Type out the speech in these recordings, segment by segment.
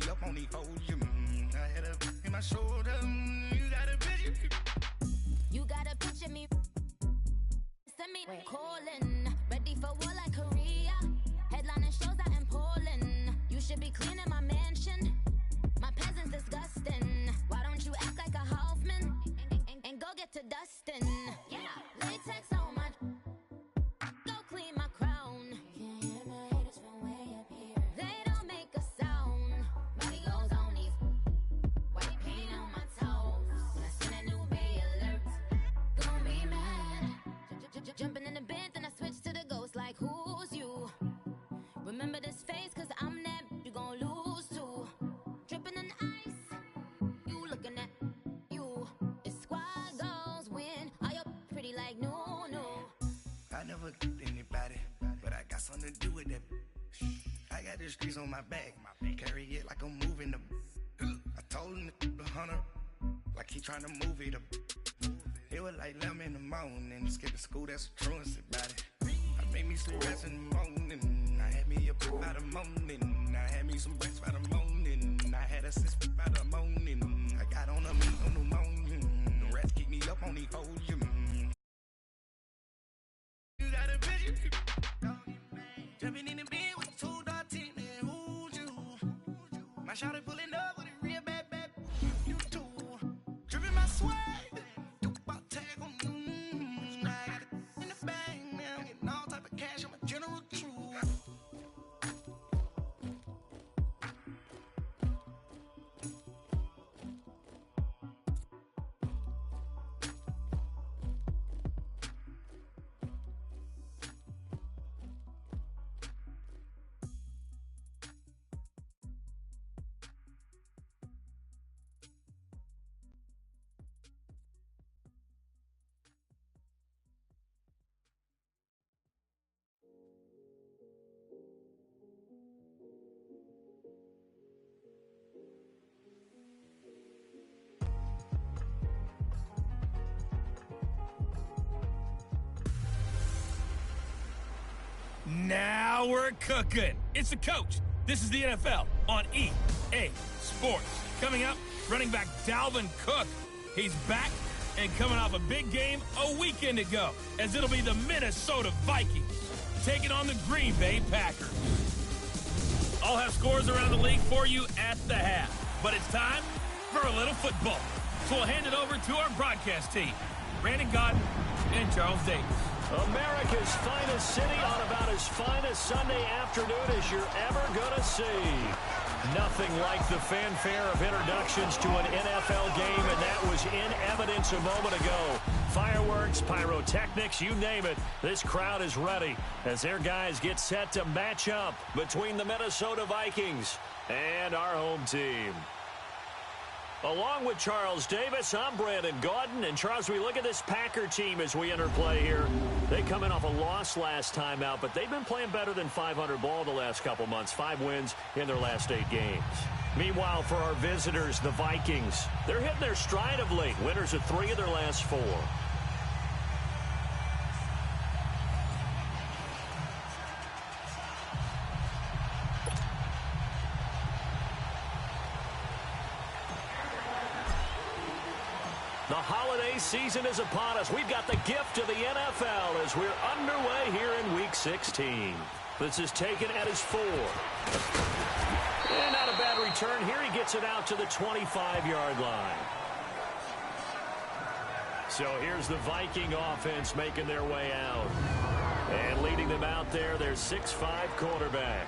up on these hoes. I had a in my shoulder. You got a picture. You got a picture me. Send me calling. Ready for war like Korea. Headlining shows out in Poland. You should be cleaning my mansion. My peasants disgusting. Why don't you act like a Hoffman and go get to dustin'? Yeah, latex on my. Go clean my crown. You can't hear my haters from way up here. They don't make a sound. Body goes on these. White paint on my toes. When I send a new bay alert, gonna be mad. Jumping in the bed, then I switch to the ghost like who's you? Remember this face, cause I'm that you gon' lose too. Dripping in ice, you looking at you. It's squad goals win. Are you pretty like no? I never anybody, but I got something to do with that. I got the streets on my back, carry it like I'm moving the. I told him the hunter, like he trying to move it up. It was like 11 in the morning, skipping school, that's a truancy about it. I made me some rest in the morning, I had me up by the morning, I had me some rest by the morning, I had a six by the morning, I got on the morning, the rats keep me up on these hoes. You got a picture, jumping in the bed with 2 dots in there, who's you? My shawty pulling up with a real bad, you too, dripping my swag. Now we're cooking. It's the coach. This is the NFL on EA Sports. Coming up, running back Dalvin Cook. He's back and coming off a big game a weekend ago, as it'll be the Minnesota Vikings taking on the Green Bay Packers. I'll have scores around the league for you at the half, but it's time for a little football. So we'll hand it over to our broadcast team, Brandon Godden and Charles Davis. America's finest city on about as fine a Sunday afternoon as you're ever going to see. Nothing like the fanfare of introductions to an NFL game, and that was in evidence a moment ago. Fireworks, pyrotechnics, you name it. This crowd is ready as their guys get set to match up between the Minnesota Vikings and our home team. Along with Charles Davis, I'm Brandon Gaudin. And Charles, we look at this Packer team as we enter play here. They come in off a loss last time out, but they've been playing better than 500 ball the last couple months. 5 wins in their last 8 games. Meanwhile, for our visitors, the Vikings, they're hitting their stride of late. Winners of 3 of their last 4. The holiday season is upon us. We've got the gift of the NFL as we're underway here in Week 16. This is taken at his 4. And not a bad return here. He gets it out to the 25-yard line. So here's the Viking offense making their way out. And leading them out there, their 6'5" quarterback.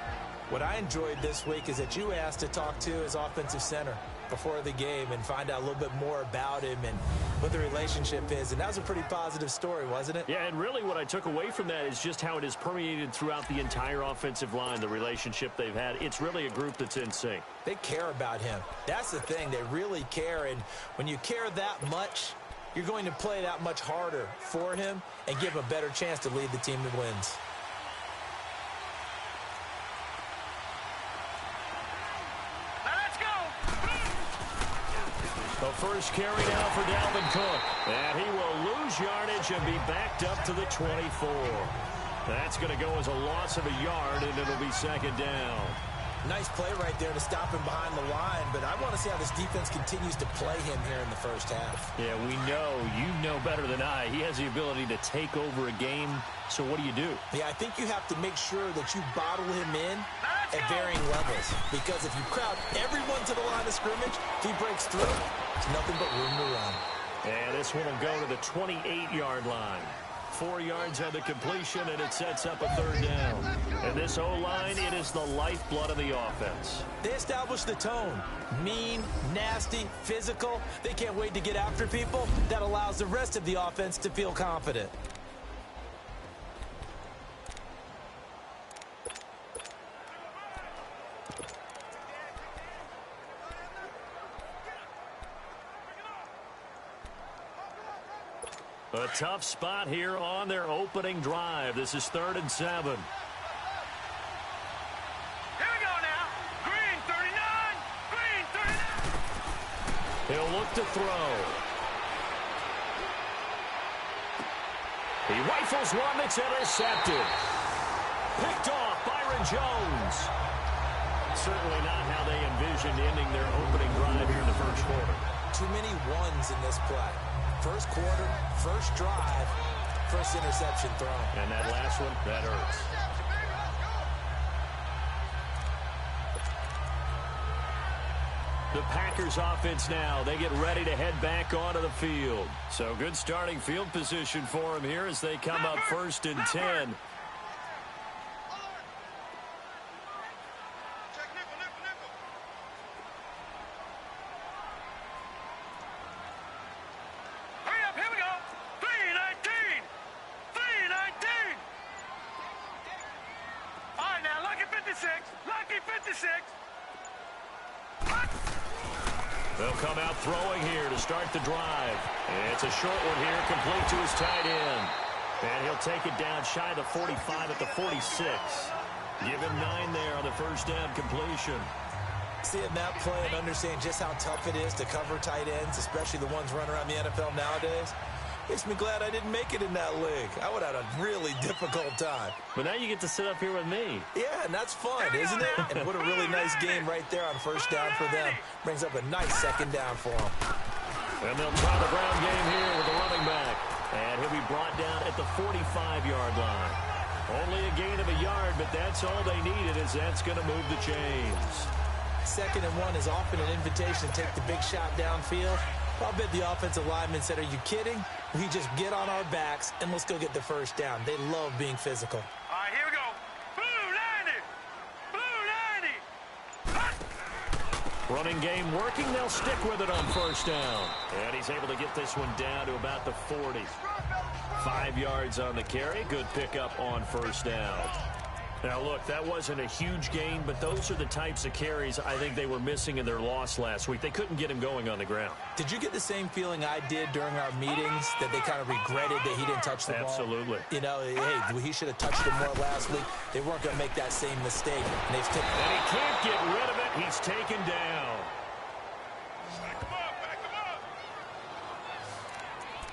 What I enjoyed this week is that you asked to talk to his offensive center before the game and find out a little bit more about him and what the relationship is. And that was a pretty positive story, wasn't it? Yeah, and really what I took away from that is just how it is permeated throughout the entire offensive line, the relationship they've had. It's really a group that's in sync. They care about him. That's the thing. They really care. And when you care that much, you're going to play that much harder for him and give him a better chance to lead the team to wins. The first carry now for Dalvin Cook. And he will lose yardage and be backed up to the 24. That's going to go as a loss of a yard, and it'll be second down. Nice play right there to stop him behind the line, but I want to see how this defense continues to play him here in the first half. Yeah, we know. You know better than I. He has the ability to take over a game, so what do you do? Yeah, I think you have to make sure that you bottle him in at varying levels, because if you crowd everyone to the line of scrimmage, if he breaks through, there's nothing but room to run. And this one will go to the 28-yard line. 4 yards on the completion, and it sets up a third down. And this O-line, it is the lifeblood of the offense. They establish the tone. Mean, nasty, physical. They can't wait to get after people. That allows the rest of the offense to feel confident. A tough spot here on their opening drive. This is 3rd and 7. Here we go now. Green 39. Green 39. He'll look to throw. He rifles one that's intercepted. Picked off Byron Jones. Certainly not how they envisioned ending their opening drive here in the first quarter. Too many ones in this play. First quarter, first drive, first interception thrown. And that last one, that hurts. The Packers offense now, they get ready to head back onto the field. So good starting field position for them here as they come up 1st and 10. They'll come out throwing here to start the drive. It's a short one here, complete to his tight end. And he'll take it down shy of the 45 at the 46. Give him 9 there on the first down completion. Seeing that play and understanding just how tough it is to cover tight ends, especially the ones running around the NFL nowadays, makes me glad I didn't make it in that league. I would have had a really difficult time. But now you get to sit up here with me. Yeah, and that's fun, isn't it? And what a really nice game right there on first down for them. Brings up a nice second down for them. And they'll try the ground game here with the running back. And he'll be brought down at the 45-yard line. Only a gain of a yard, but that's all they needed, as that's going to move the chains. 2nd and 1 is often an invitation to take the big shot downfield. I'll bet the offensive lineman said, "Are you kidding? We just get on our backs and let's go get the first down." They love being physical. All right, here we go. Blue 90. Blue 90. Running game working. They'll stick with it on first down. And he's able to get this one down to about the 40. 5 yards on the carry. Good pickup on first down. Now, look, that wasn't a huge gain, but those are the types of carries I think they were missing in their loss last week. They couldn't get him going on the ground. Did you get the same feeling I did during our meetings, that they kind of regretted that he didn't touch the ball? Absolutely. You know, hey, he should have touched it more last week. They weren't going to make that same mistake. And he can't get rid of it. He's taken down.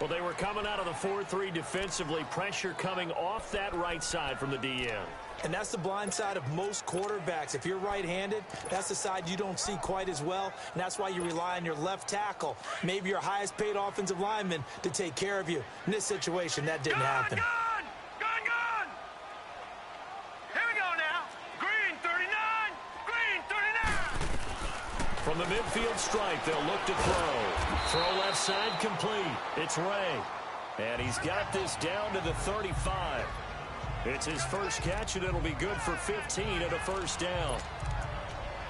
Well, they were coming out of the 4-3 defensively. Pressure coming off that right side from the DN. And that's the blind side of most quarterbacks. If you're right-handed, that's the side you don't see quite as well. And that's why you rely on your left tackle, maybe your highest-paid offensive lineman, to take care of you. In this situation, that didn't happen. Gone! Here we go now. Green 39. Green 39. From the midfield stripe, they'll look to throw. Throw left side complete. It's Ray. And he's got this down to the 35. It's his first catch, and it'll be good for 15 and a first down.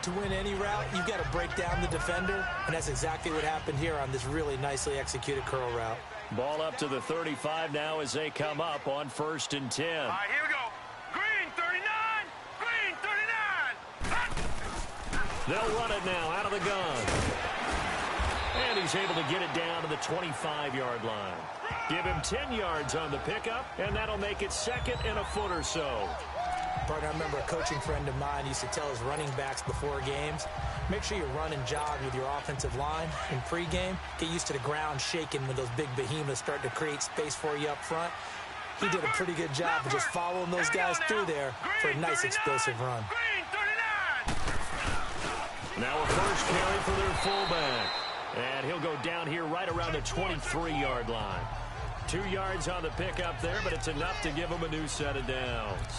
To win any route, you've got to break down the defender, and that's exactly what happened here on this really nicely executed curl route. Ball up to the 35 now as they come up on 1st and 10. All right, here we go. Green 39. Green 39. They'll run it now out of the gun. And he's able to get it down to the 25-yard line. Give him 10 yards on the pickup, and that'll make it 2nd and a foot or so. Partner, I remember a coaching friend of mine used to tell his running backs before games, make sure you run and jog with your offensive line in pregame. Get used to the ground shaking when those big behemoths start to create space for you up front. He did a pretty good job of just following those guys through there for a nice explosive run. Green 39. Now a first carry for their fullback. And he'll go down here right around the 23-yard line. 2 yards on the pickup there, but it's enough to give him a new set of downs.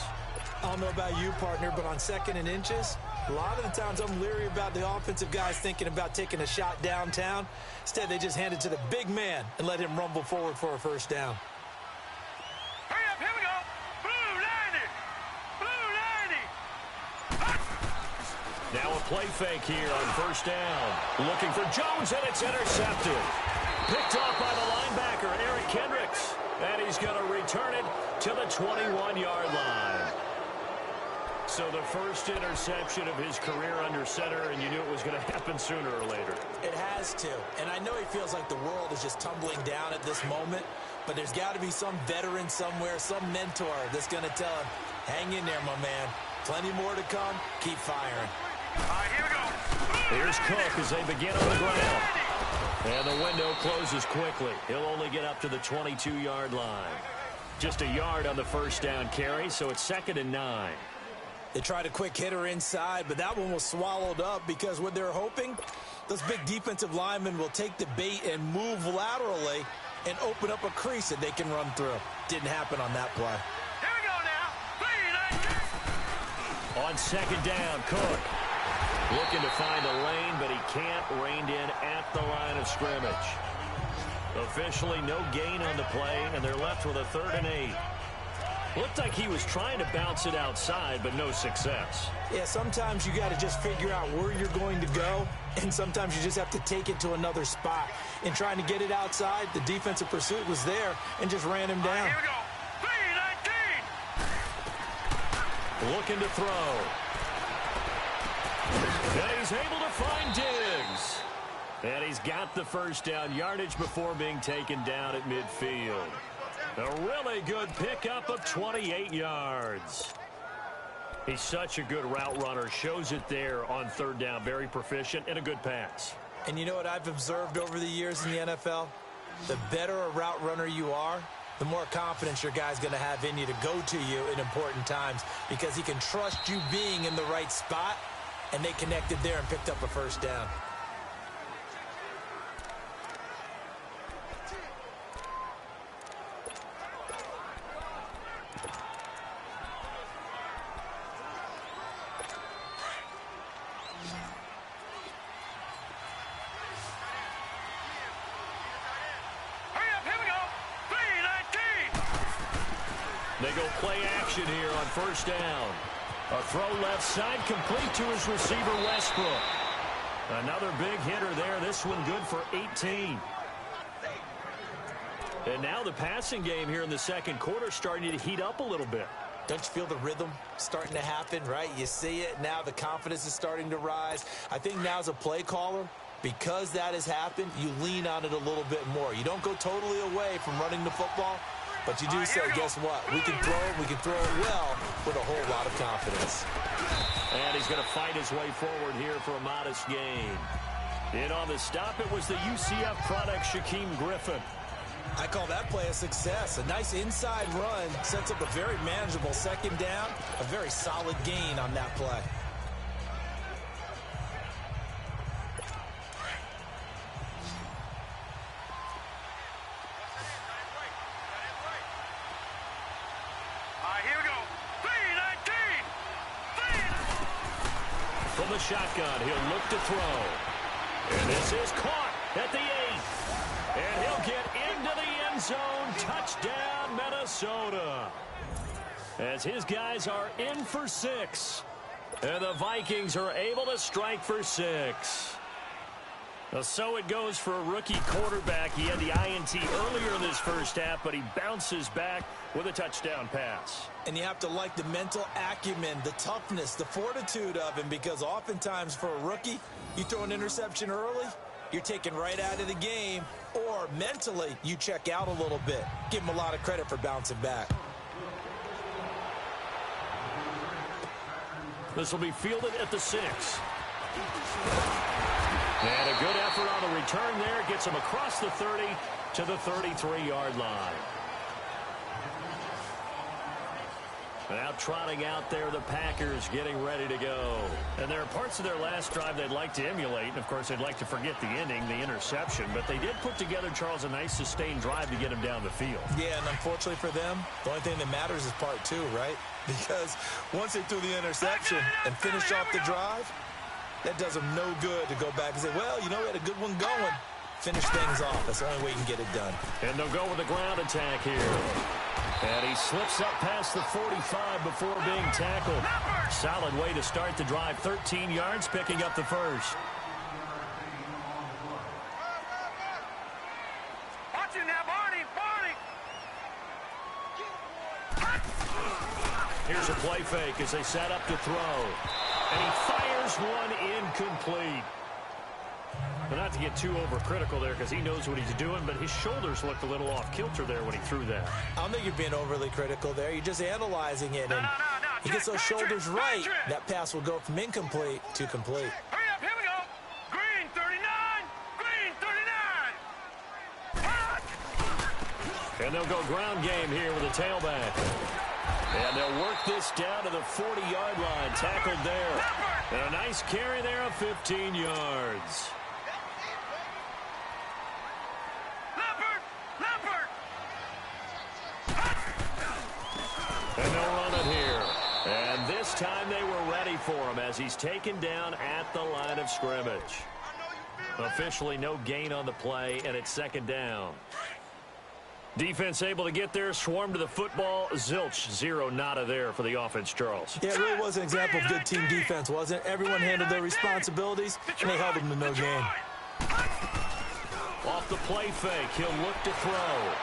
I don't know about you, partner, but on 2nd and inches, a lot of the times I'm leery about the offensive guys thinking about taking a shot downtown. Instead, they just hand it to the big man and let him rumble forward for a first down. Hurry up, here we go. Blue 90. Now a play fake here on first down. Looking for Jones, and it's intercepted. Picked off by the linebacker, Eric Kendricks. And he's going to return it to the 21-yard line. So the first interception of his career under center, and you knew it was going to happen sooner or later. It has to. And I know he feels like the world is just tumbling down at this moment, but there's got to be some veteran somewhere, some mentor that's going to tell him, hang in there, my man. Plenty more to come. Keep firing. All right, here we go. Here's Cook as they begin on the ground. And the window closes quickly. He'll only get up to the 22-yard line. Just a yard on the first down carry, so it's 2nd and 9. They tried a quick hitter inside, but that one was swallowed up because what they're hoping, those big defensive linemen will take the bait and move laterally and open up a crease that they can run through. Didn't happen on that play. Here we go now. On 2nd down, Cook looking to find a lane, but he can't. Reined in at the line of scrimmage. Officially no gain on the play, and they're left with a 3rd and 8. Looked like he was trying to bounce it outside, but no success. Yeah, sometimes you got to just figure out where you're going to go, and sometimes you just have to take it to another spot. In trying to get it outside, the defensive pursuit was there and just ran him down. Here we go. 3-19. Looking to throw. And he's able to find Diggs. And he's got the first down yardage before being taken down at midfield. A really good pickup of 28 yards. He's such a good route runner. Shows it there on 3rd down. Very proficient and a good pass. And you know what I've observed over the years in the NFL? The better a route runner you are, the more confidence your guy's going to have in you to go to you in important times because he can trust you being in the right spot, and they connected there and picked up a first down. They go play action here on first down. A throw left side complete to his receiver, Westbrook. Another big hitter there. This one good for 18. And now the passing game here in the 2nd quarter starting to heat up a little bit. Don't you feel the rhythm starting to happen, right? You see it. Now the confidence is starting to rise. I think now as a play caller, because that has happened, you lean on it a little bit more. You don't go totally away from running the football, but you do say, guess what? We can throw it well with a whole lot of confidence. And he's going to fight his way forward here for a modest gain. In on the stop, it was the UCF product, Shaquem Griffin. I call that play a success. A nice inside run sets up a very manageable 2nd down. A very solid gain on that play. From the shotgun, he'll look to throw. And this is caught at the 8. And he'll get into the end zone. Touchdown, Minnesota. As his guys are in for 6. And the Vikings are able to strike for 6. So it goes for a rookie quarterback. He had the INT earlier in this first half, but he bounces back with a touchdown pass. And you have to like the mental acumen, the toughness, the fortitude of him, because oftentimes for a rookie, you throw an interception early, you're taken right out of the game, or mentally you check out a little bit. Give him a lot of credit for bouncing back. This will be fielded at the 6. And a good effort on the return there. Gets him across the 30 to the 33-yard line. Now trotting out there, the Packers getting ready to go. And there are parts of their last drive they'd like to emulate. And, of course, they'd like to forget the ending, the interception. But they did put together, Charles, a nice sustained drive to get him down the field. Yeah, and unfortunately for them, the only thing that matters is part two, right? Because once they threw the interception and finished off the drive, that does them no good to go back and say, well, you know, we had a good one going. Finish things off. That's the only way you can get it done. And they'll go with a ground attack here. And he slips up past the 45 before being tackled. Solid way to start the drive. 13 yards, picking up the first. Watch it now, Barney. Here's a play fake as they set up to throw. And he fires one incomplete. But not to get too overcritical there because he knows what he's doing, but his shoulders looked a little off kilter there when he threw that. I don't think you're being overly critical there. You're just analyzing it. And he gets those shoulders right. That pass will go from incomplete to complete. Hurry up, here we go. Green 39. Green 39. And they'll go ground game here with a tailback. And they'll work this down to the 40-yard line. Tackled there. And a nice carry there of 15 yards. And they'll run it here. And this time they were ready for him as he's taken down at the line of scrimmage. Officially no gain on the play, and it's second down. Defense able to get there, swarm to the football. Zilch, zero nada there for the offense, Charles. Yeah, it really was an example of good team defense, wasn't it? Everyone handled their responsibilities, and they held them to no gain. Off the play fake, he'll look to throw.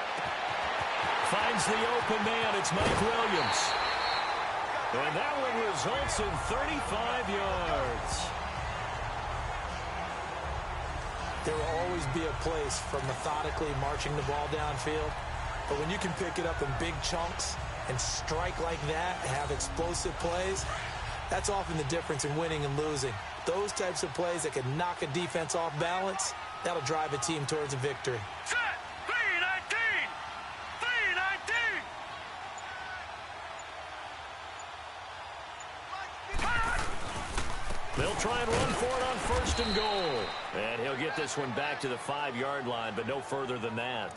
Finds the open man, it's Mike Williams. And that one results in 35 yards. There will always be a place for methodically marching the ball downfield. But when you can pick it up in big chunks and strike like that, have explosive plays, that's often the difference in winning and losing. Those types of plays that can knock a defense off balance, that'll drive a team towards a victory. Set. 319. 319. They'll try and run for it on first and goal. And he'll get this one back to the 5-yard line, but no further than that.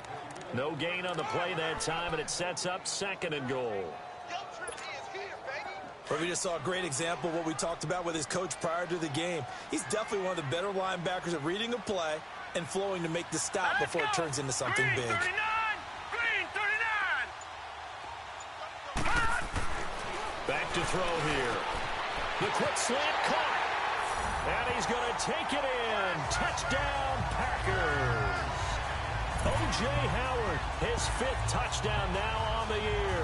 No gain on the play that time, and it sets up second and goal. But we just saw a great example of what we talked about with his coach prior to the game. He's definitely one of the better linebackers at reading a play and flowing to make the stop before it turns into something big. Green 39. Back to throw here. The quick slant caught. And he's going to take it in. Touchdown, Packers. O.J. Howard, his 5th touchdown now on the year.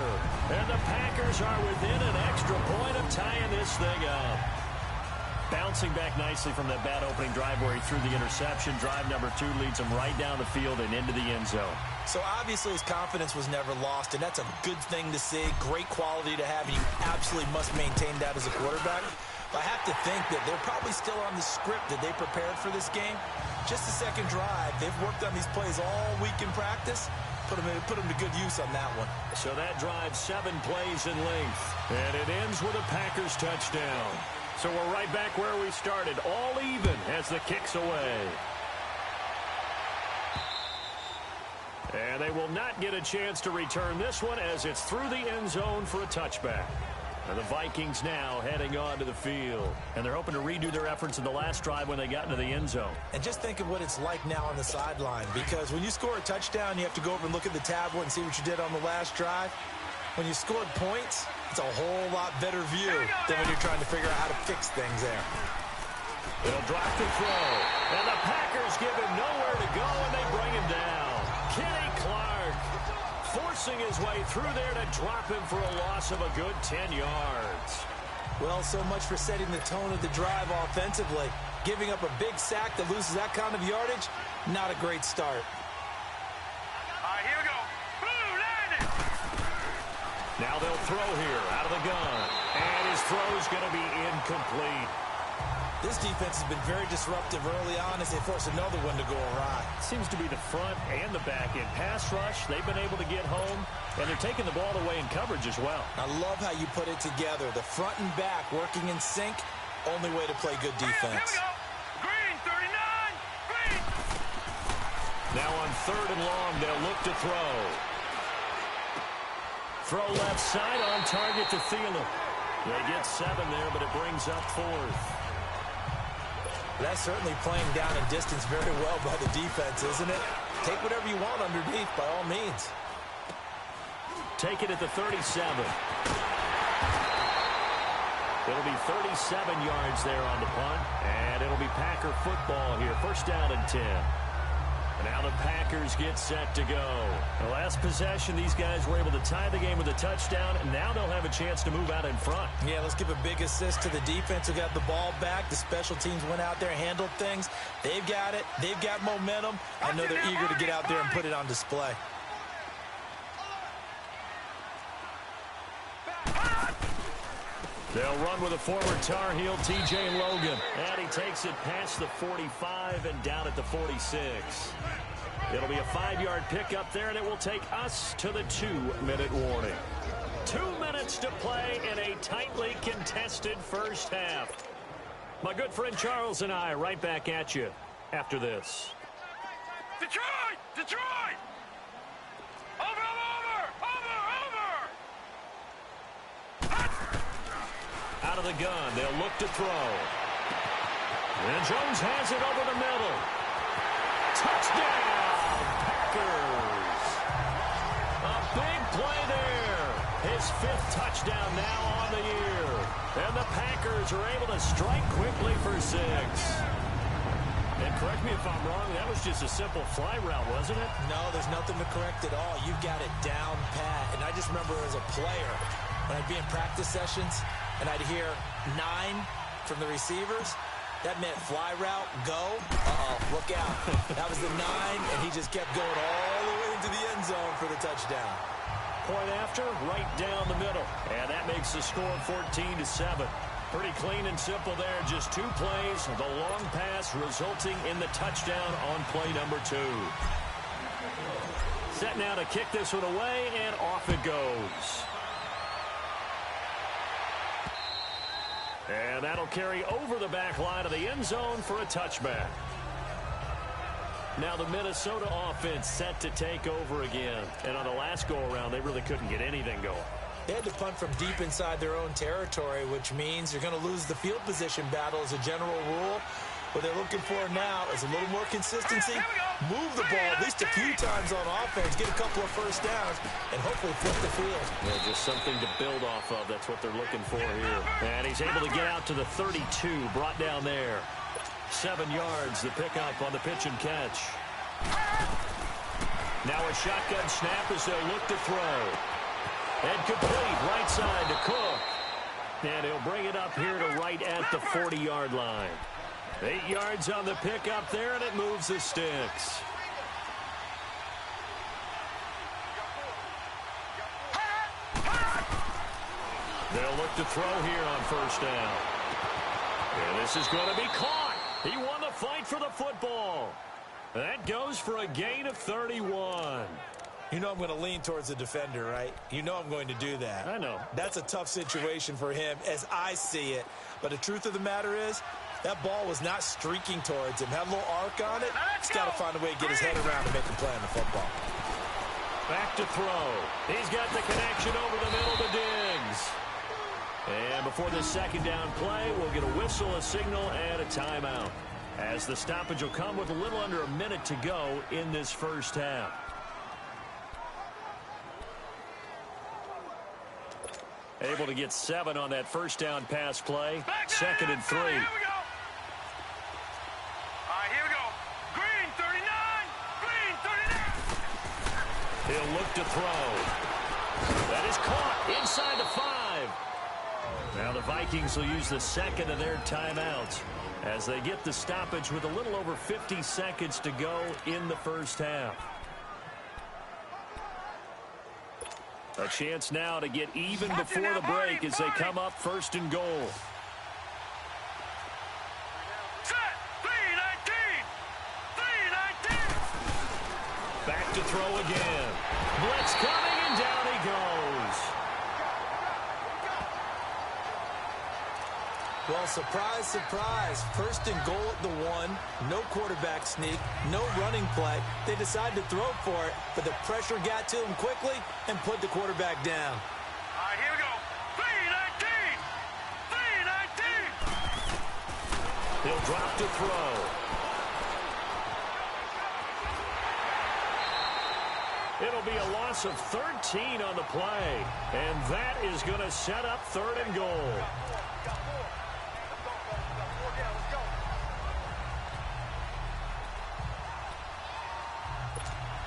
And the Packers are within an extra point of tying this thing up. Bouncing back nicely from that bad opening drive where he threw the interception. Drive number 2 leads him right down the field and into the end zone. So obviously his confidence was never lost, and that's a good thing to see. Great quality to have, and you absolutely must maintain that as a quarterback. But I have to think that they're probably still on the script that they prepared for this game. Just the second drive. They've worked on these plays all week in practice. Put them to good use on that one. So that drives 7 plays in length. And it ends with a Packers touchdown. So we're right back where we started. All even as the kick's away. And they will not get a chance to return this one as it's through the end zone for a touchback. And the Vikings now heading on to the field. And they're hoping to redo their efforts in the last drive when they got into the end zone. And just think of what it's like now on the sideline. Because when you score a touchdown, you have to go over and look at the tablet and see what you did on the last drive. When you scored points, it's a whole lot better view than when you're trying to figure out how to fix things there. They'll drop the throw. And the Packers give him nowhere to go, and they bring him down. Kenny Clark forcing his way through there to drop him for a loss of a good 10 yards. Well, so much for setting the tone of the drive offensively. Giving up a big sack that loses that kind of yardage, not a great start. All right, here we go. Blue landed. Now they'll throw here out of the gun. And his throw's going to be incomplete. This defense has been very disruptive early on as they force another one to go awry. Seems to be the front and the back end. Pass rush, they've been able to get home, and they're taking the ball away in coverage as well. I love how you put it together. The front and back working in sync, only way to play good defense. Here we go. Green, 39. Green. Now on 3rd and long, they'll look to throw. Throw left side on target to Thielen. They get 7 there, but it brings up 4th. That's certainly playing down a distance very well by the defense, isn't it? Take whatever you want underneath, by all means. Take it at the 37. It'll be 37 yards there on the punt, and it'll be Packer football here. 1st down and 10. And now the Packers get set to go. The last possession, these guys were able to tie the game with a touchdown, and now they'll have a chance to move out in front. Yeah, let's give a big assist to the defense who got the ball back. The special teams went out there, handled things. They've got it. They've got momentum. I know they're eager to get out there and put it on display. They'll run with a former Tar Heel, T.J. Logan. And he takes it past the 45 and down at the 46. It'll be a 5-yard pickup there, and it will take us to the 2-minute warning. 2 minutes to play in a tightly contested first half. My good friend Charles and I right back at you after this. Detroit! Detroit! Over! Out of the gun, they'll look to throw. And Jones has it over the middle. Touchdown, Packers. A big play there. His 5th touchdown now on the year. And the Packers are able to strike quickly for 6. And correct me if I'm wrong, that was just a simple fly route, wasn't it? No, there's nothing to correct at all. You've got it down pat. And I just remember as a player, when I'd be in practice sessions, and I'd hear 9 from the receivers, that meant fly route, go. Uh-oh, look out. That was the 9, and he just kept going all the way into the end zone for the touchdown. Point after, right down the middle. And that makes the score 14-7. Pretty clean and simple there. Just 2 plays. The long pass resulting in the touchdown on play number 2. Set now to kick this one away, and off it goes. And that'll carry over the back line of the end zone for a touchback. Now the Minnesota offense set to take over again. And on the last go-around, they really couldn't get anything going. They had to punt from deep inside their own territory, which means you're going to lose the field position battle as a general rule. What they're looking for now is a little more consistency, move the ball at least a few times on offense, get a couple of first downs, and hopefully flip the field. Yeah, just something to build off of. That's what they're looking for here. And he's able to get out to the 32, brought down there. 7 yards, the pickup on the pitch and catch. Now a shotgun snap as they'll look to throw. And complete, right side to Cook. And he'll bring it up here to right at the 40-yard line. 8 yards on the pickup there, and it moves the sticks. They'll look to throw here on 1st down. And this is going to be caught. He won the fight for the football. That goes for a gain of 31. You know I'm going to lean towards the defender, right? You know I'm going to do that. I know. That's a tough situation for him as I see it. But the truth of the matter is, that ball was not streaking towards him. Had a little arc on it. He's got to find a way to get his head around and make a play on the football. Back to throw. He's got the connection over the middle to Diggs. And before this 2nd down play, we'll get a whistle, a signal, and a timeout. As the stoppage will come with a little under a minute to go in this first half. Able to get 7 on that 1st down pass play. 2nd and 3. Here we go. All right, here we go. Green, 39. Green, 39. He'll look to throw. That is caught inside the 5. Now the Vikings will use the 2nd of their timeouts as they get the stoppage with a little over 50 seconds to go in the first half. A chance now to get even before the break as they come up 1st and goal. to throw again. Blitz coming, and down he goes. Well, surprise, surprise. First and goal at the 1. No quarterback sneak. No running play. They decided to throw for it, but the pressure got to him quickly and put the quarterback down. All right, here we go. 3-19. 3-19. He'll drop to throw. It'll be a loss of 13 on the play, and that is going to set up 3rd and goal.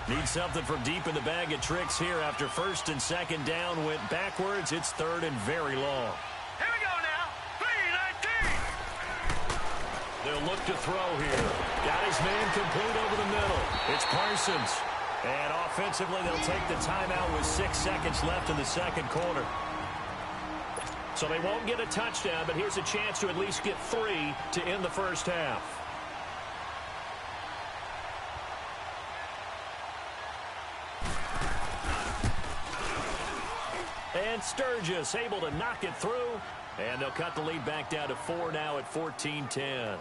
Need something from deep in the bag of tricks here after 1st and 2nd down went backwards. It's 3rd and very long. Here we go now. 3-19. They'll look to throw here. Got his man complete over the middle. It's Parsons. And offensively, they'll take the timeout with 6 seconds left in the 2nd quarter. So they won't get a touchdown, but here's a chance to at least get 3 to end the 1st half. And Sturgis able to knock it through. And they'll cut the lead back down to 4 now at 14-10.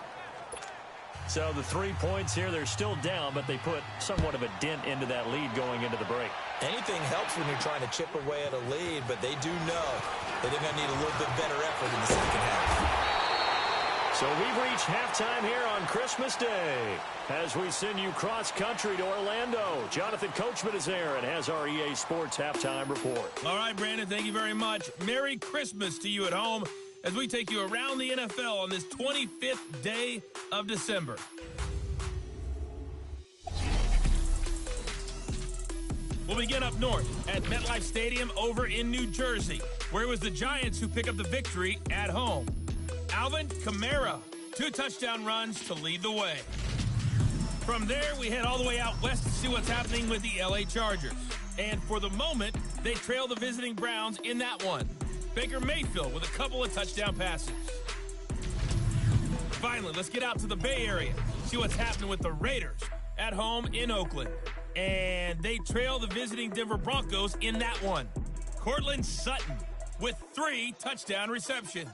So the 3 points here, they're still down, but they put somewhat of a dent into that lead going into the break. Anything helps when you're trying to chip away at a lead, but they do know that they're going to need a little bit better effort in the 2nd half. So we've reached halftime here on Christmas Day as we send you cross-country to Orlando. Jonathan Coachman is there and has our EA Sports halftime report. All right, Brandon, thank you very much. Merry Christmas to you at home as we take you around the NFL on this 25th day of December. We'll begin up north at MetLife Stadium over in New Jersey, where it was the Giants who pick up the victory at home. Alvin Kamara, 2 touchdown runs to lead the way. From there, we head all the way out west to see what's happening with the LA Chargers. And for the moment, they trail the visiting Browns in that one. Baker Mayfield with a couple of touchdown passes. Finally, let's get out to the Bay Area, see what's happening with the Raiders at home in Oakland. And they trail the visiting Denver Broncos in that one. Cortland Sutton with 3 touchdown receptions.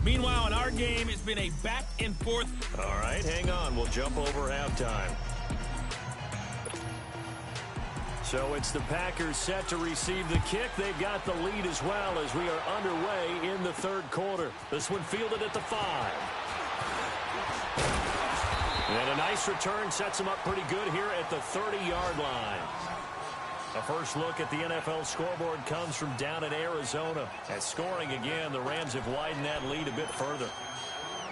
Meanwhile, in our game, it's been a back and forth. All right, hang on. We'll jump over halftime. So it's the Packers set to receive the kick. They've got the lead as well as we are underway in the 3rd quarter. This one fielded at the 5. And a nice return sets them up pretty good here at the 30-yard line. A first look at the NFL scoreboard comes from down in Arizona. At scoring again, the Rams have widened that lead a bit further.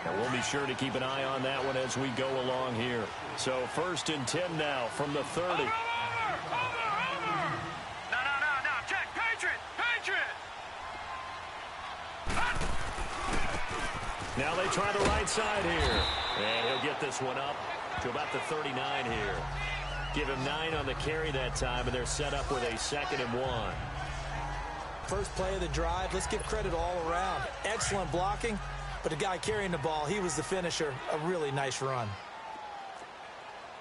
And we'll be sure to keep an eye on that one as we go along here. So 1st and 10 now from the 30. Over. No. Check. Patriot. Now they try the right side here. And he'll get this one up to about the 39 here. Give him 9 on the carry that time, and they're set up with a 2nd and 1. First play of the drive, let's give credit all around. Excellent blocking, but the guy carrying the ball, he was the finisher. A really nice run.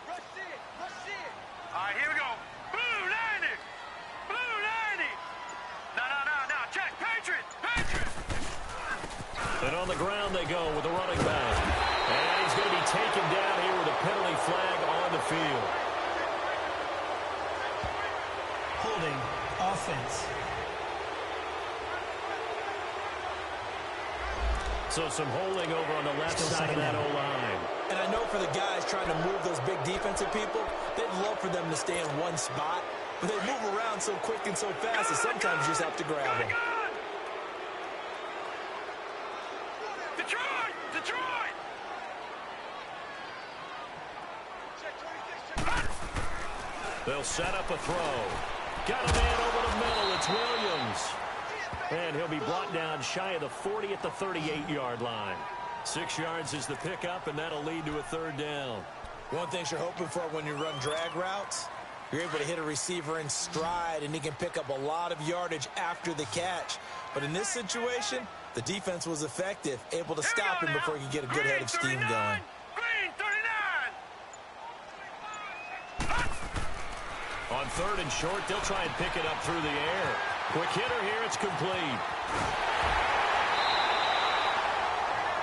All right, here we go. Blue 90. No. Check. Patriot. And on the ground they go with the running back. And he's going to be taken down here with a penalty flag on the field. Holding offense. So some holding over on the left side of that O-line. And I know for the guys trying to move those big defensive people, they'd love for them to stay in one spot, but they move around so quick and so fast that sometimes you just have to grab them. Detroit! They'll set up a throw. Got a man over the middle. It's Williams. And he'll be brought down shy of the 40 at the 38-yard line. 6 yards is the pickup, and that'll lead to a 3rd down. One thing you're hoping for when you run drag routes, you're able to hit a receiver in stride, and he can pick up a lot of yardage after the catch. But in this situation, the defense was effective, able to stop him before he could get a good head of steam going. Green 39. On 3rd and short, they'll try and pick it up through the air. Quick hitter here, it's complete.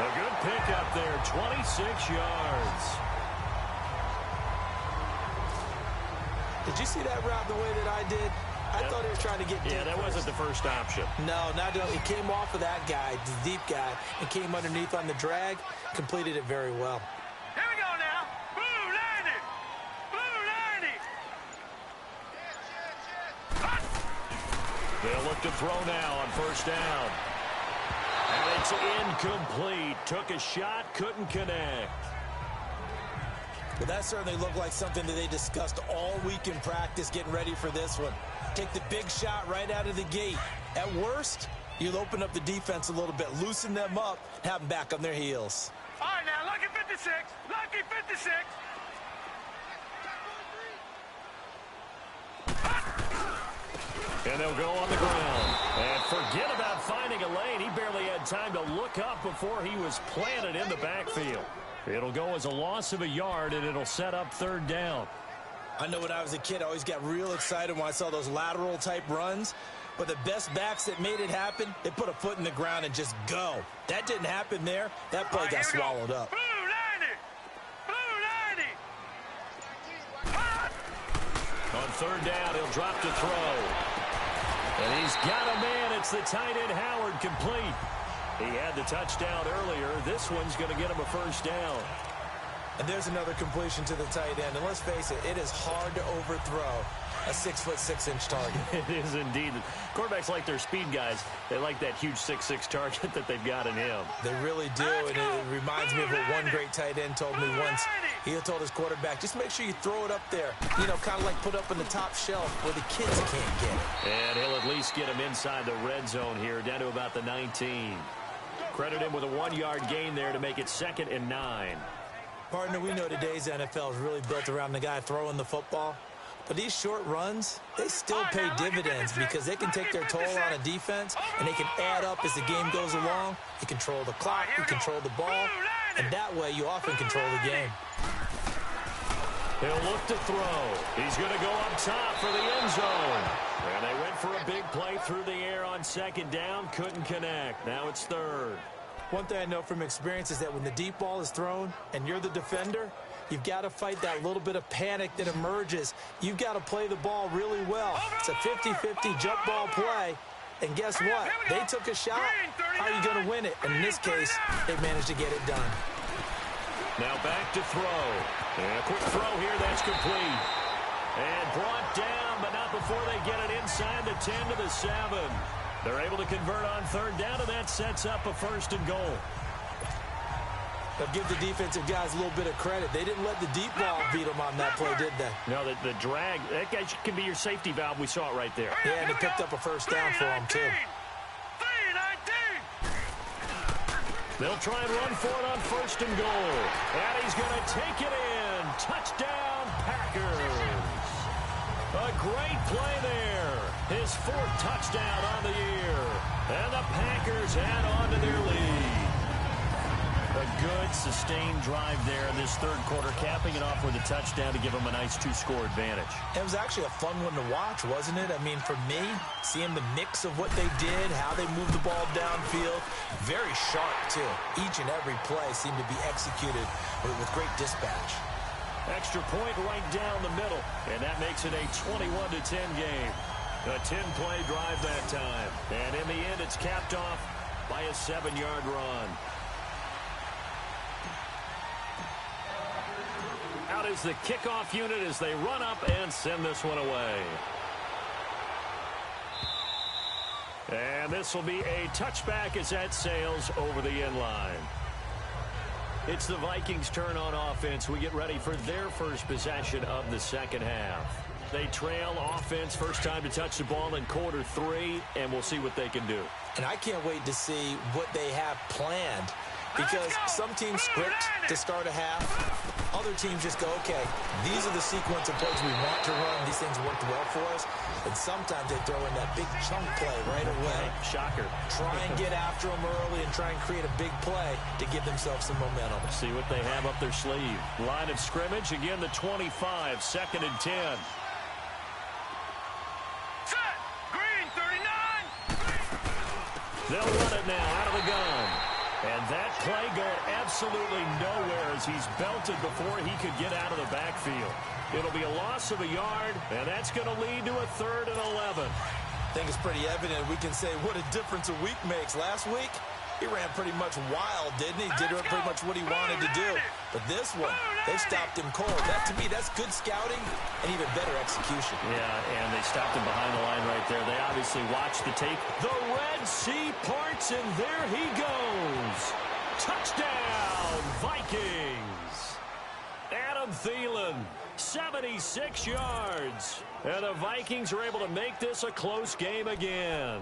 A good pickup there, 26 yards. Did you see that route the way that I did? I thought he was trying to get deep. Yeah, that wasn't the first option. No, he came off of that guy, the deep guy, and came underneath on the drag, completed it very well. Here we go now. Blue 90. Blue 90. They'll look to throw now on 1st down. And it's incomplete. Took a shot, couldn't connect. Well, that certainly looked like something that they discussed all week in practice getting ready for this one. Take the big shot right out of the gate. At worst, you'll open up the defense a little bit, loosen them up, have them back on their heels. All right, now, lucky 56. Lucky 56. And they'll go on the ground. And forget about finding a lane. He barely had time to look up before he was planted in the backfield. It'll go as a loss of a yard, and it'll set up 3rd down. I know when I was a kid, I always got real excited when I saw those lateral-type runs. But the best backs that made it happen, they put a foot in the ground and just go. That didn't happen there. That play got swallowed up. Blue 90. Blue 90. On 3rd down, he'll drop to throw. And he's got a man. It's the tight end, Howard, complete. He had the touchdown earlier. This one's going to get him a 1st down. And there's another completion to the tight end. And let's face it, it is hard to overthrow a 6'6" target. It is indeed. Quarterbacks like their speed guys. They like that huge 6'6" target that they've got in him. They really do, and it reminds me of what one great tight end told me once. He had told his quarterback, just make sure you throw it up there. You know, kind of like put up on the top shelf where the kids can't get it. And he'll at least get him inside the red zone here, down to about the 19. Credit him with a 1-yard gain there to make it 2nd and 9. Partner, we know today's NFL is really built around the guy throwing the football. But these short runs, they still pay dividends because they can take their toll on a defense, and they can add up as the game goes along. You control the clock, you control the ball, and that way you often control the game. He'll look to throw. He's going to go up top for the end zone. And they went for a big play through the air on 2nd down. Couldn't connect. Now it's 3rd. One thing I know from experience is that when the deep ball is thrown and you're the defender, you've got to fight that little bit of panic that emerges. You've got to play the ball really well. It's a 50-50 jump ball play. And guess what? They took a shot. How are you going to win it? And in this case, they managed to get it done. Now back to throw. And a quick throw here. That's complete. And brought down, but not before they get it inside the 10 to the 7. They're able to convert on 3rd down, and that sets up a 1st and goal. They'll give the defensive guys a little bit of credit. They didn't let the deep ball beat them on that play, did they? No, the drag, that guy can be your safety valve. We saw it right there. Yeah, and they picked up a 1st down for them, too. They'll try and run for it on 1st and goal. And he's going to take it in. Touchdown, Packers. A great play there. His 4th touchdown on the year. And the Packers add on to their lead. A good, sustained drive there in this 3rd quarter, capping it off with a touchdown to give them a nice 2-score advantage. It was actually a fun one to watch, wasn't it? I mean, for me, seeing the mix of what they did, how they moved the ball downfield, very sharp, too. Each and every play seemed to be executed with great dispatch. Extra point right down the middle, and that makes it a 21-10 game. A 10-play drive that time. And in the end, it's capped off by a 7-yard run. Out is the kickoff unit as they run up and send this one away. And this will be a touchback as that sails over the end line. It's the Vikings' turn on offense. We get ready for their first possession of the 2nd half. They trail offense, first time to touch the ball in quarter 3, and we'll see what they can do. And I can't wait to see what they have planned, because some teams script to start a half. Other teams just go, okay, these are the sequence of plays we want to run. These things worked well for us. And sometimes they throw in that big chunk play right away. Shocker. Try and get after them early and try and create a big play to give themselves some momentum. See what they have up their sleeve. Line of scrimmage, again, the 25, 2nd and 10. They'll run it now out of the gun. And that play going absolutely nowhere as he's belted before he could get out of the backfield. It'll be a loss of a yard, and that's going to lead to a 3rd and 11. I think it's pretty evident we can say what a difference a week makes. Last week, he ran pretty much wild, didn't he? Did pretty much what he wanted to do. But this one, they stopped him cold. That, to me, that's good scouting and even better execution. Yeah, and they stopped him behind the line right there. They obviously watched the tape. The Red Sea parts, and there he goes. Touchdown, Vikings. Adam Thielen, 76 yards. And the Vikings are able to make this a close game again.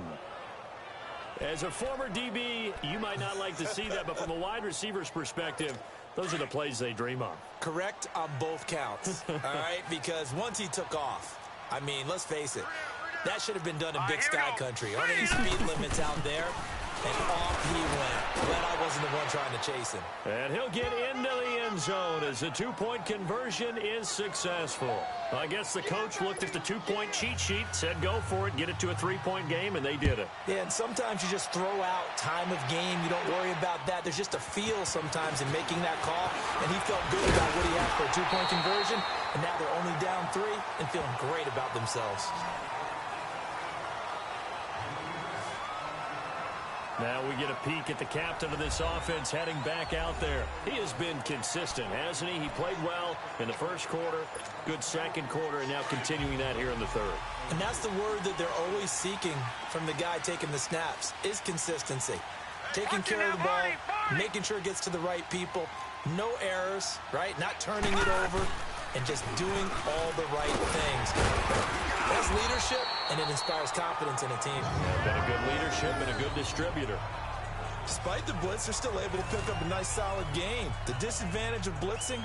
As a former DB, you might not like to see that, but from a wide receiver's perspective, those are the plays they dream of. Correct on both counts, all right? Because once he took off, I mean, let's face it, that should have been done in Big Sky Country. Aren't any speed limits out there? And off he went. Glad I wasn't the one trying to chase him. And he'll get into the end zone as the two-point conversion is successful. I guess the coach looked at the two-point cheat sheet, said go for it, get it to a three-point game, and they did it. Yeah, and sometimes you just throw out time of game. You don't worry about that. There's just a feel sometimes in making that call, and he felt good about what he had for a two-point conversion, and now they're only down 3 and feeling great about themselves. Now we get a peek at the captain of this offense heading back out there. He has been consistent, hasn't he? He played well in the first quarter, good second quarter, and now continuing that here in the third. And that's the word that they're always seeking from the guy taking the snaps, is consistency. Taking care of the ball, making sure it gets to the right people, no errors, right? Not turning it over, and just doing all the right things. That's leadership, and it inspires confidence in a team. Yeah, been a good leadership and a good distributor. Despite the blitz, they're still able to pick up a nice, solid gain. The disadvantage of blitzing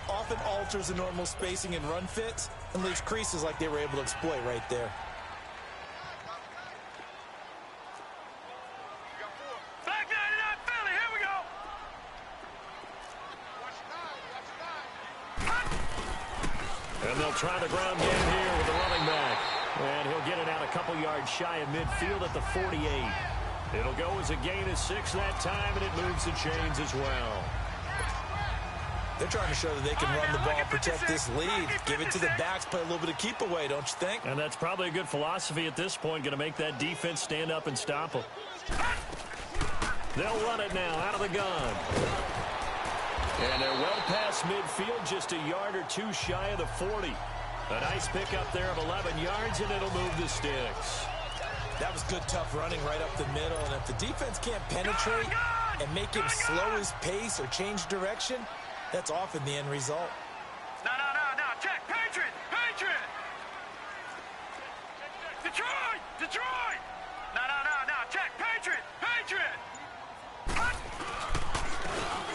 often alters the normal spacing and run fits and leaves creases like they were able to exploit right there. Back 99 Philly, here we go. And they'll try the ground game here with the running back. And he'll get it out a couple yards shy of midfield at the 48. It'll go as a gain of 6 that time, and it moves the chains as well. They're trying to show that they can run the ball, protect this lead, give it to the backs, play a little bit of keep away, don't you think? And that's probably a good philosophy at this point, going to make that defense stand up and stop them. They'll run it now out of the gun. And they're well past midfield, just a yard or 2 shy of the 40. A nice pickup there of 11 yards, and it'll move the sticks. That was good, tough running right up the middle. And if the defense can't penetrate and make him slow his pace or change direction, that's often the end result. No, check. Patriot. Detroit. No, check. Patriot.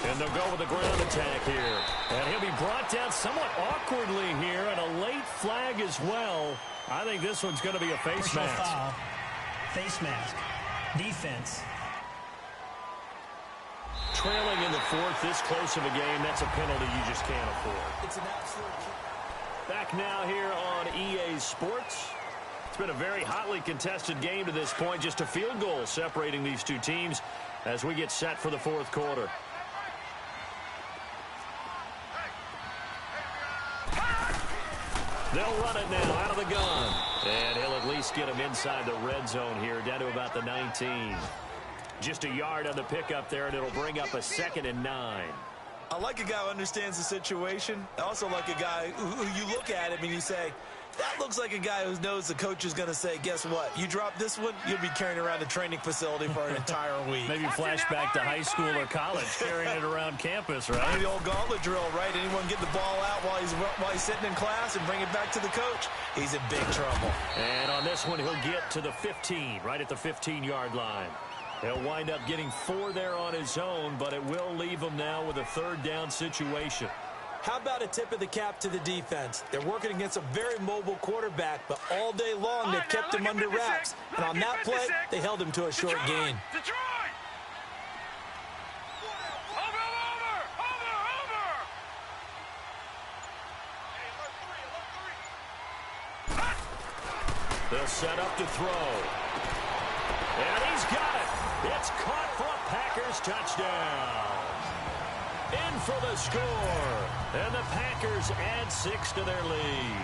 And they'll go with the ground attack here. And he'll be brought down somewhat awkwardly here, and a late flag as well. I think this one's going to be a face mask. Foul. Face mask. Defense. Trailing in the 4th, this close of a game, that's a penalty you just can't afford. It's an absolute... Back now here on EA Sports. It's been a very hotly contested game to this point. Just a field goal separating these two teams as we get set for the 4th quarter. They'll run it now out of the gun. And he'll at least get him inside the red zone here, down to about the 19. Just a yard on the pickup there, and it'll bring up a 2nd and 9. I like a guy who understands the situation. I also like a guy who you look at him and you say, that looks like a guy who knows the coach is going to say, guess what? You drop this one, you'll be carrying around a training facility for an entire week. Maybe flashback to high school or college, carrying it around campus, right? The old gauntlet drill, right? Anyone get the ball out while he's sitting in class and bring it back to the coach, he's in big trouble. And on this one, he'll get to the 15, right at the 15-yard line. He'll wind up getting 4 there on his own, but it will leave him now with a 3rd down situation. How about a tip of the cap to the defense? They're working against a very mobile quarterback, but all day long they've kept him under wraps. And on that play, they held him to a short gain. Detroit! Over! They'll set up to throw. And he's got it. It's caught for a Packers touchdown. In for the score. And the Packers add 6 to their lead.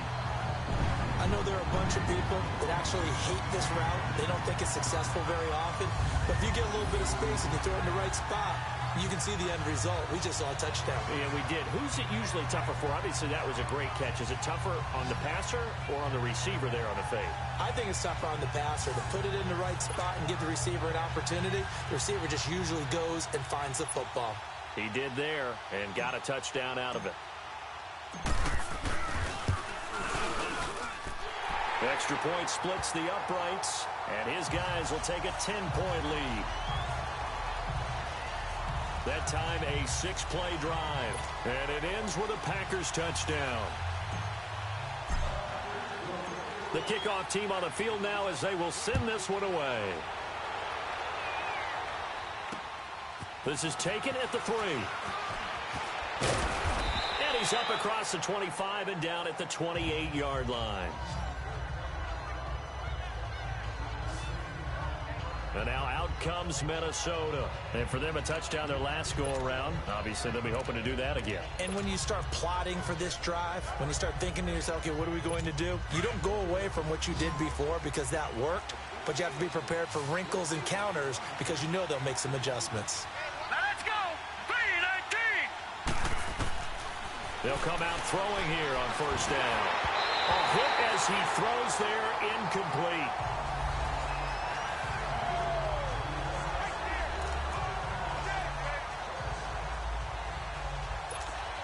I know there are a bunch of people that actually hate this route. They don't think it's successful very often. But if you get a little bit of space and you throw it in the right spot, you can see the end result. We just saw a touchdown. Yeah, we did. Who's it usually tougher for? Obviously, that was a great catch. Is it tougher on the passer or on the receiver there on the fade? I think it's tougher on the passer to put it in the right spot and give the receiver an opportunity. The receiver just usually goes and finds the football. He did there and got a touchdown out of it. Extra point splits the uprights, and his guys will take a 10-point lead. That time, a 6-play drive, and it ends with a Packers touchdown. The kickoff team on the field now as they will send this one away. This is taken at the 3. And he's up across the 25 and down at the 28-yard line. And now out comes Minnesota. And for them, a touchdown their last go-around. Obviously, they'll be hoping to do that again. And when you start plotting for this drive, when you start thinking to yourself, okay, what are we going to do? You don't go away from what you did before because that worked. But you have to be prepared for wrinkles and counters because you know they'll make some adjustments. Now let's go. 3-19. They'll come out throwing here on first down. A hit as he throws there, incomplete.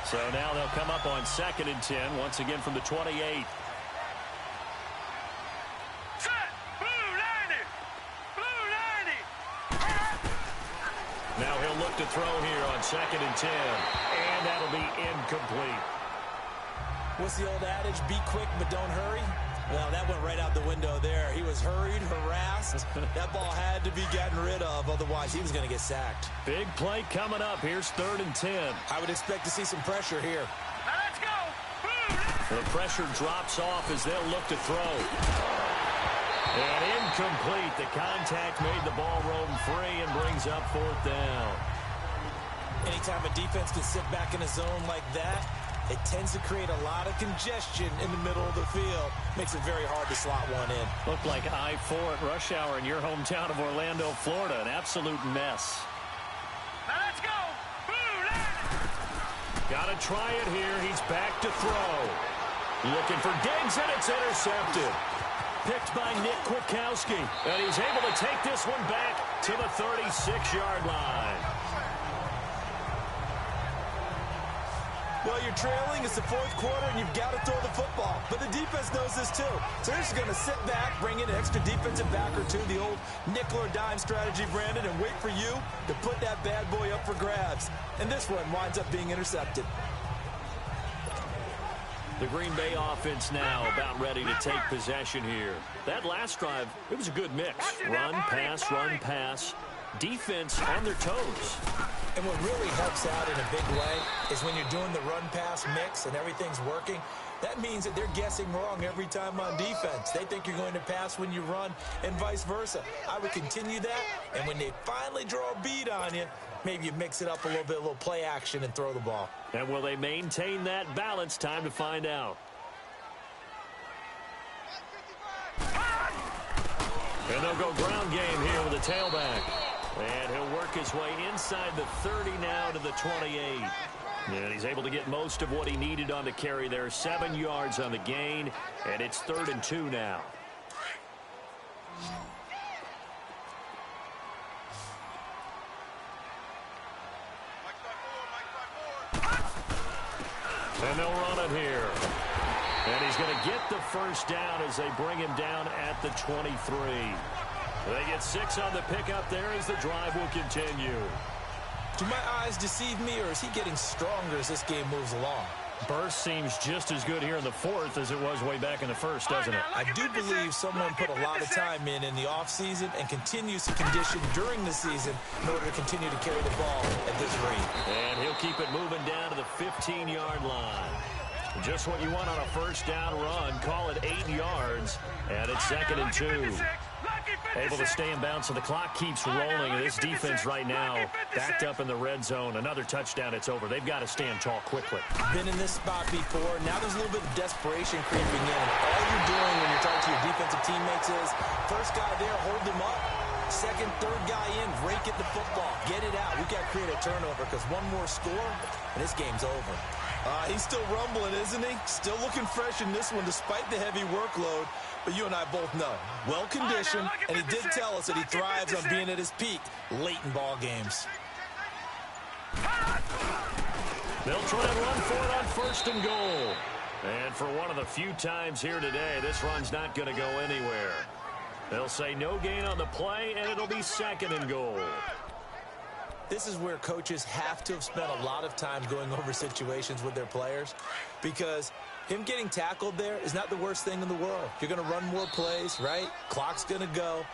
So now they'll come up on 2nd and 10, once again from the 28. Set. Blue 90. Blue 90. Now he'll look to throw here on 2nd and 10. And that'll be incomplete. What's the old adage? Be quick, but don't hurry. Well, that went right out the window there. He was hurried, harassed. That ball had to be gotten rid of, otherwise he was going to get sacked. Big play coming up. Here's 3rd and 10. I would expect to see some pressure here. Now let's go. Blue. The pressure drops off as they'll look to throw. And incomplete. The contact made the ball roam free and brings up 4th down. Anytime a defense can sit back in a zone like that, it tends to create a lot of congestion in the middle of the field. Makes it very hard to slot one in. Looked like I-4 at rush hour in your hometown of Orlando, Florida. An absolute mess. Now let's go. Blue. Got to try it here. He's back to throw. Looking for Diggs, and it's intercepted. Picked by Nick Kwiatkowski. And he's able to take this one back to the 36-yard line. Well, you're trailing. It's the 4th quarter, and you've got to throw the football. But the defense knows this, too. So they're just going to sit back, bring in an extra defensive back or two, the old nickel or dime strategy, Brandon, and wait for you to put that bad boy up for grabs. And this one winds up being intercepted. The Green Bay offense now about ready to take possession here. That last drive, it was a good mix. Run, pass. Defense on their toes. And what really helps out in a big way is when you're doing the run-pass mix and everything's working, that means that they're guessing wrong every time on defense. They think you're going to pass when you run and vice versa. I would continue that, and when they finally draw a bead on you, maybe you mix it up a little play action and throw the ball. And will they maintain that balance? Time to find out. And they'll go ground game here with a tailback. And he'll work his way inside the 30 now to the 28. And he's able to get most of what he needed on the carry there. 7 yards on the gain, and it's 3rd and 2 now. And they'll run it here. And he's going to get the first down as they bring him down at the 23. They get 6 on the pickup there as the drive will continue. Do my eyes deceive me, or is he getting stronger as this game moves along? Burst seems just as good here in the 4th as it was way back in the 1st, doesn't it? I do believe someone put a lot of time in the offseason and continues to condition during the season in order to continue to carry the ball at this rate. And he'll keep it moving down to the 15-yard line. Just what you want on a first down run. Call it 8 yards, and it's 2nd and 2. Able to stay in bounds, so the clock keeps rolling. And this defense right now backed up in the red zone. Another touchdown, it's over. They've got to stand tall quickly. Been in this spot before. Now there's a little bit of desperation creeping in. All you're doing when you're talking to your defensive teammates is, first guy there, hold him up. Second, third guy in, rake at the football. Get it out. We've got to create a turnover because one more score, and this game's over. He's still rumbling, isn't he? Still looking fresh in this one despite the heavy workload. But you and I both know, well-conditioned, and he did tell us that he thrives on being at his peak late in ball games. They'll try and run for it on first and goal. And for one of the few times here today, this run's not going to go anywhere. They'll say no gain on the play, and it'll be second and goal. This is where coaches have to have spent a lot of time going over situations with their players, because him getting tackled there is not the worst thing in the world. You're going to run more plays, right? Clock's going to go.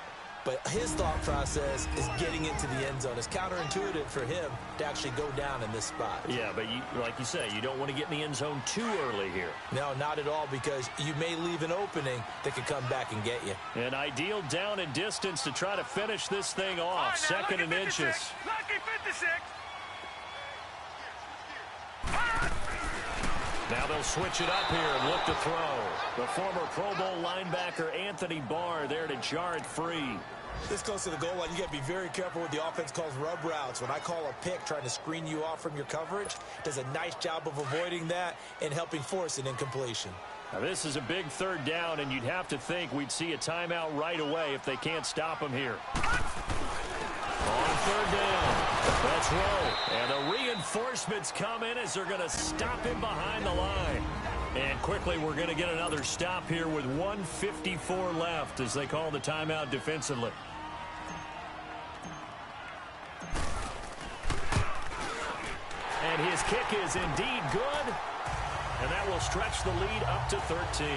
But his thought process is getting into the end zone. It's counterintuitive for him to actually go down in this spot. Yeah, but like you say, you don't want to get in the end zone too early here. No, not at all, because you may leave an opening that could come back and get you. An ideal down and distance to try to finish this thing off. Second and inches. Lucky 56. Now they'll switch it up here and look to throw. The former Pro Bowl linebacker Anthony Barr there to jar it free. This close to the goal line, you got to be very careful what the offense calls rub routes. When I call a pick trying to screen you off from your coverage, does a nice job of avoiding that and helping force an incompletion. Now this is a big third down, and you'd have to think we'd see a timeout right away if they can't stop him here. On third down, let's roll. And the reinforcements come in as they're going to stop him behind the line. And quickly, we're going to get another stop here with 1:54 left as they call the timeout defensively. And his kick is indeed good. And that will stretch the lead up to 13.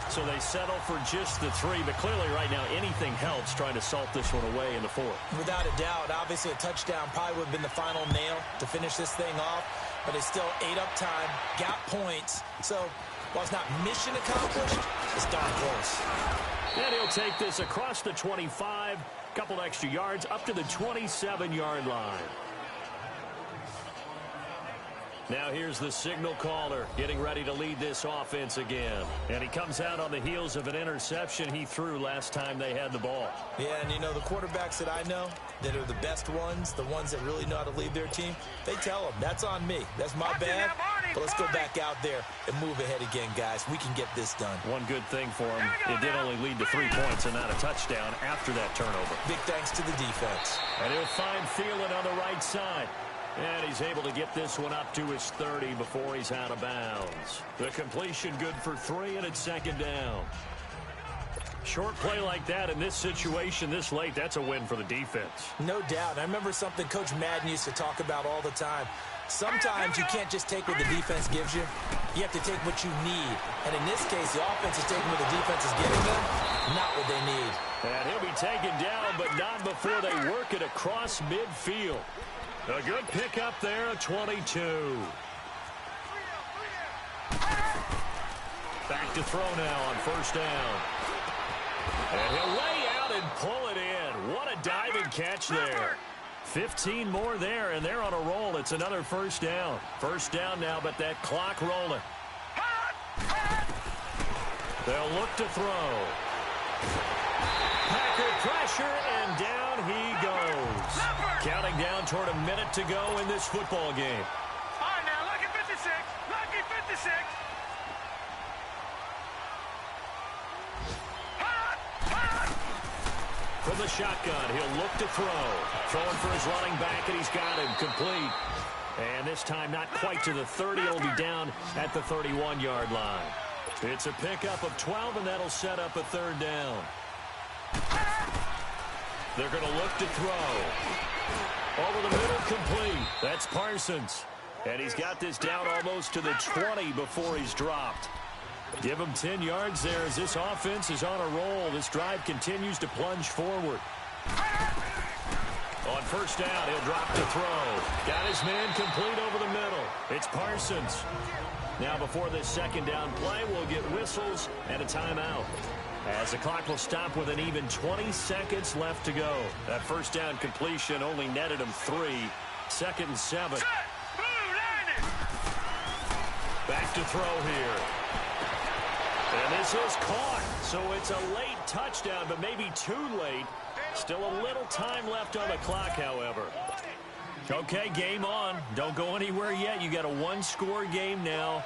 So they settle for just the 3, but clearly right now anything helps trying to salt this one away in the 4th. Without a doubt, obviously a touchdown probably would have been the final nail to finish this thing off, but it's still 8 up time, got points. So while it's not mission accomplished, it's darn close. And he'll take this across the 25, couple extra yards up to the 27-yard line. Now here's the signal caller getting ready to lead this offense again. And he comes out on the heels of an interception he threw last time they had the ball. Yeah, and you know, the quarterbacks that I know that are the best ones, the ones that really know how to lead their team, they tell them, that's on me. That's my bad. But let's go back out there and move ahead again, guys. We can get this done. One good thing for him, it did only lead to 3 points and not a touchdown after that turnover. Big thanks to the defense. And he'll find Thielen on the right side. And he's able to get this one up to his 30 before he's out of bounds. The completion good for 3, and it's second down. Short play like that in this situation this late, that's a win for the defense. No doubt. And I remember something Coach Madden used to talk about all the time. Sometimes you can't just take what the defense gives you. You have to take what you need. And in this case, the offense is taking what the defense is giving them, not what they need. And he'll be taken down, but not before they work it across midfield. A good pickup there, a 22. Back to throw now on first down. And he'll lay out and pull it in. What a diving catch there. 15 more there, and they're on a roll. It's another first down. First down now, but that clock rolling. They'll look to throw. Packer pressure, and down he goes. Counting down toward a minute to go in this football game. All right, now, lucky 56. Lucky 56. From the shotgun, he'll look to throw. Throwing for his running back, and he's got him complete. And this time not quite to the 30. It'll be down at the 31-yard line. It's a pickup of 12, and that'll set up a third down. They're going to look to throw. Over the middle, complete. That's Parsons. And he's got this down almost to the 20 before he's dropped. Give him 10 yards there as this offense is on a roll. This drive continues to plunge forward. On first down, he'll drop to throw. Got his man complete over the middle. It's Parsons. Now, before this second down play, we'll get whistles and a timeout, as the clock will stop with an even 20 seconds left to go. That first down completion only netted him 3. 2nd and 7. Back to throw here. And this is caught. So it's a late touchdown, but maybe too late. Still a little time left on the clock, however. Okay, game on. Don't go anywhere yet. You got a one-score game now.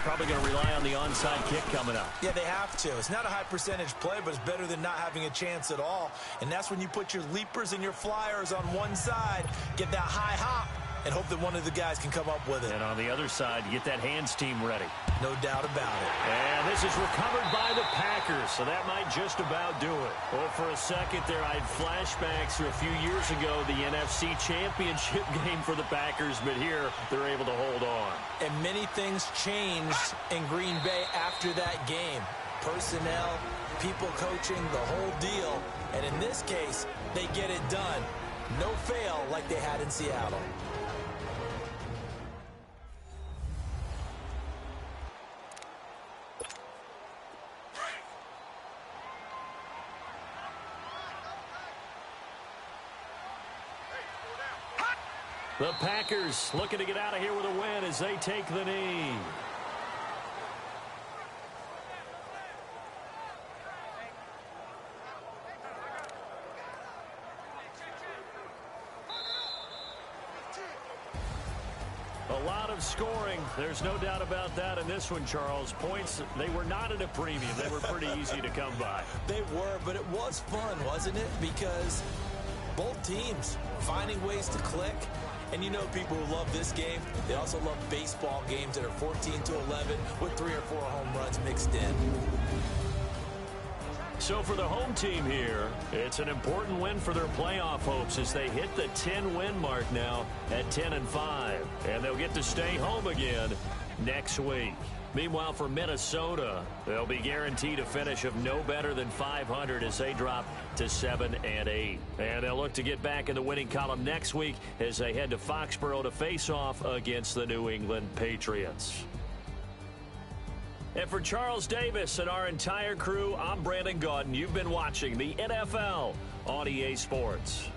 Probably going to rely on the onside kick coming up. Yeah, they have to. It's not a high-percentage play, but it's better than not having a chance at all. And that's when you put your leapers and your flyers on one side, get that high hop, and hope that one of the guys can come up with it. And on the other side, you get that hands team ready. No doubt about it. And this is recovered by the Packers, so that might just about do it. Well, for a second there, I had flashbacks to a few years ago, the NFC Championship game for the Packers, but here they're able to hold on. And many things changed in Green Bay after that game. Personnel, people coaching, the whole deal. And in this case, they get it done. No fail like they had in Seattle. The Packers looking to get out of here with a win as they take the knee. A lot of scoring. There's no doubt about that in this one, Charles. Points, they were not at a premium. They were pretty easy to come by. They were, but it was fun, wasn't it? Because both teams finding ways to click. And you know people who love this game, they also love baseball games that are 14-11 with 3 or 4 home runs mixed in. So for the home team here, it's an important win for their playoff hopes as they hit the 10-win mark now at 10-5. And they'll get to stay home again next week. Meanwhile, for Minnesota, they'll be guaranteed a finish of no better than 500 as they drop to 7-8. And they'll look to get back in the winning column next week as they head to Foxborough to face off against the New England Patriots. And for Charles Davis and our entire crew, I'm Brandon Gaudin. You've been watching the NFL on EA Sports.